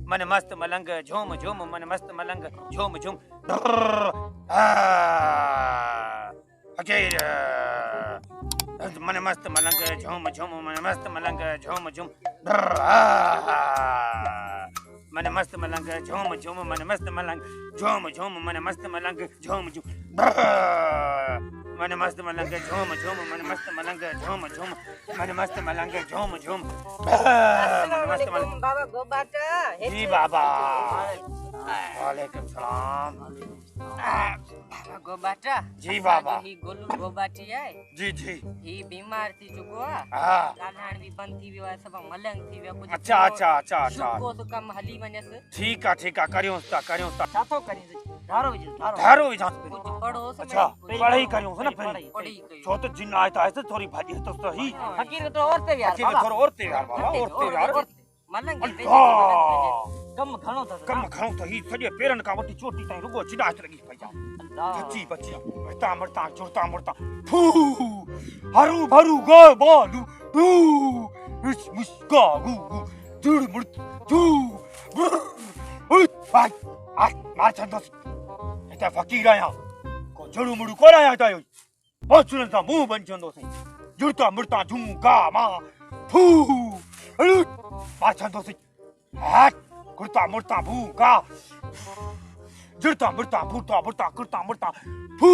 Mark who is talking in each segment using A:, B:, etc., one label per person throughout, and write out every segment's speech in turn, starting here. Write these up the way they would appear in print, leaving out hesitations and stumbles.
A: मन मस्त मलंग झूम झूम मन मस्त मलंग झूम झूम फकीर मन मस्त मलंग झूम झूम मन मस्त मलंग झूम झूम मन मस्त मलंग झूम झूम मन मस्त मलंग झूम झूम मन मस्त मलंग झूम झूम मन मस्त मलंग झूम झूम मन मस्त मलंग झूम झूम मन मस्त मलंग झूम झूम मस्त मलंग
B: बाबा गोबाट
A: जी बाबा वालेकुम सलाम
B: गोबाट
A: जी बाबा
B: ही गोलू गोबाटी है
A: जी जी
B: ही बीमार थी चुको है
A: हां
B: कालाण भी बंद थी वियो सब मलंग थी वियो कुछ
A: अच्छा अच्छा अच्छा अच्छा
B: को तो कम हली वनेस
A: ठीक है करियो ता
B: छातो करी धारो
A: विझां
B: कुछ पढ़ो
A: अच्छा पढ़ाई करियो ना
B: पढ़ाई
A: छो तो जिन आए तो ऐसे थोड़ी भाजी तो सही
B: फकीर तो और ते यार
A: फकीर थोड़ा और ते यार बाबा और ते यार
B: मलंग के
A: कम घणो तो ही सजे पेरन का वटी चोटी ताई रुगो चिडाच लगी पई जा सच्ची बच्ची मरता मरता जुड़ता मुड़ता फू हरू भरू गो बोलू तू इस मुस्का गु जुड़ मुड़ तू भाई आ मार छंदो एटा फकीर आया को जुड़ू मुड़ू कोराया तायो बचन ता मुंह बन छंदो से जुड़ता मुड़ता झूंगा मा फू मार छंदो से हाथ कुर्ता मुड़ता भूगा जुड़ता मुड़ता फूटा मुड़ता कुर्ता मुड़ता फू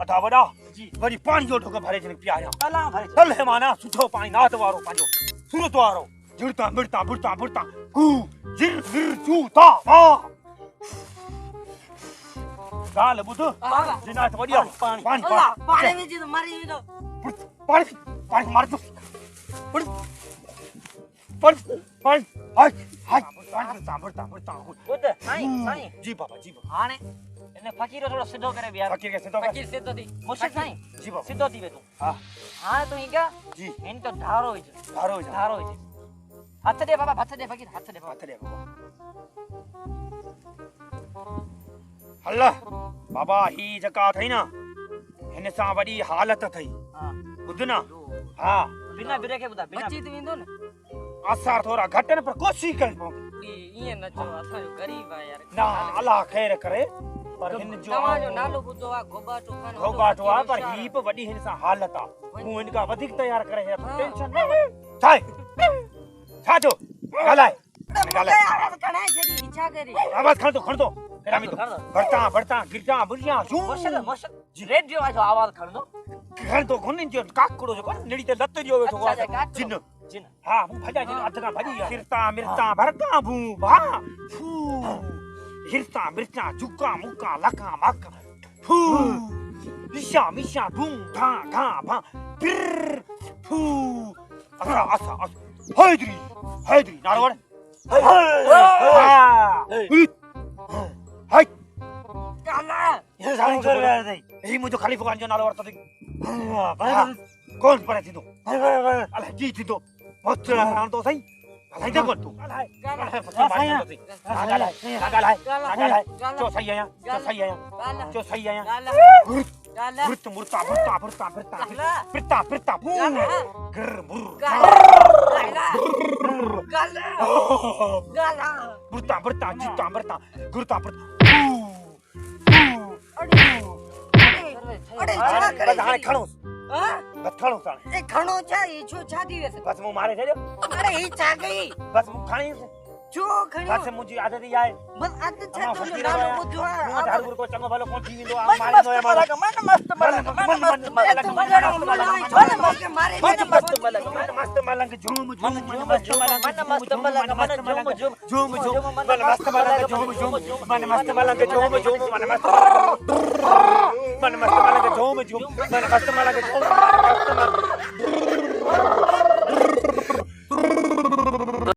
A: अदा वडा जी वरी पानी जो ढोक भरे जने पियाया
B: अला भरे
A: चल है माना सुठो पानी नात वारो पांजो सूरत वारो जुड़ता मुड़ता मुड़ता मुड़ता कू जिर जिर चूता मा गाल बुध जिनात वडिया पानी
B: पानी में जी तो मरी तो
A: पानी मार दो पर हाय मुड़ता
B: बुध साईं
A: जी बाबा
B: हाने इने फकीर थोड़ा सिद्धो करे बियार
A: फकीर के सिद्धो
B: फकीर सिद्धो दी मुश्किल साईं
A: जी बाबा
B: सिद्धो दी वे तू
A: हां
B: हां तो इनका
A: जी
B: इन तो धारो है हाथ दे बाबा हाथ दे फकीर हाथ दे
A: बाबा हल्ला बाबा ही जका थई ना हिन सा वडी हालत थई
B: हां
A: बुध ना हां
B: बिना बिरे के बुदा बिना बची तो विंदो ना
A: आसार थोड़ा घटन पर कोशिश कर
B: ये न जो असा जो गरीब है यार
A: ना अल्लाह खैर करे पर हिन जो
B: तमा जो नालो बुधो आ गोबाटो
A: आ पर हीप वडी हिन सा हालत आ हूं इनका वधिक तैयार करे है टेंशन ना छाय छाजो गालाय
B: आवाज कणाय छदी इच्छा करी
A: आवाज खण दो तेरा मी तो बढ़ता गिरता बुलिया जू
B: मशल जी रेडियो आ जो आवाज खण
A: दो कोन जो काकड़ो जो कोन नडी ते लत जो वेठो जिन हां हूं भजा जिन अधगा भजी हिरता मिरता भरता भू भा फू हिरता मिरता जुका मुका लका मका फू मिशा धूम धा भा पिर फू असा हैदरी नारवण हाय
B: काला
A: ये सारे कर रहे थे यही मुझे खाली फुकान जो नालो वर्ता थी कौन पड़े थी तो अल्लाह जी थी तो बहुत नाम तो सही अल्लाह दे कौन तू अल्लाह जो सही आया गुरत मुरता फिरता गर मुर
B: गाला
A: मुरता जिता मरता गुरता
B: अरे छड़ा करे
A: हां खणो
B: हां
A: बथणो साले
B: ए खणो छा ई छो छादी वेसे
A: बस मु मारे छड़ियो
B: अरे ही छा गई
A: बस मु खणी
B: छो खणी
A: बस मुजी आदत ही आए
B: बस आदत छा तो नालो बुधो आ
A: ठाकुर को चंगो भलो कोन थी विंदो आ
B: मारे
A: मारे
B: दो मन मस्त मलंग
A: मस्त मलंग झूम झूम
B: मस्त मलंग झूम झूम
A: मस्त मलंग झूम झूम मन मस्त मलंग झूम झूम मन मस्त मलंग झूम झूम मन मस्त मलंग झूम झूम मन मस्त मलंग झूम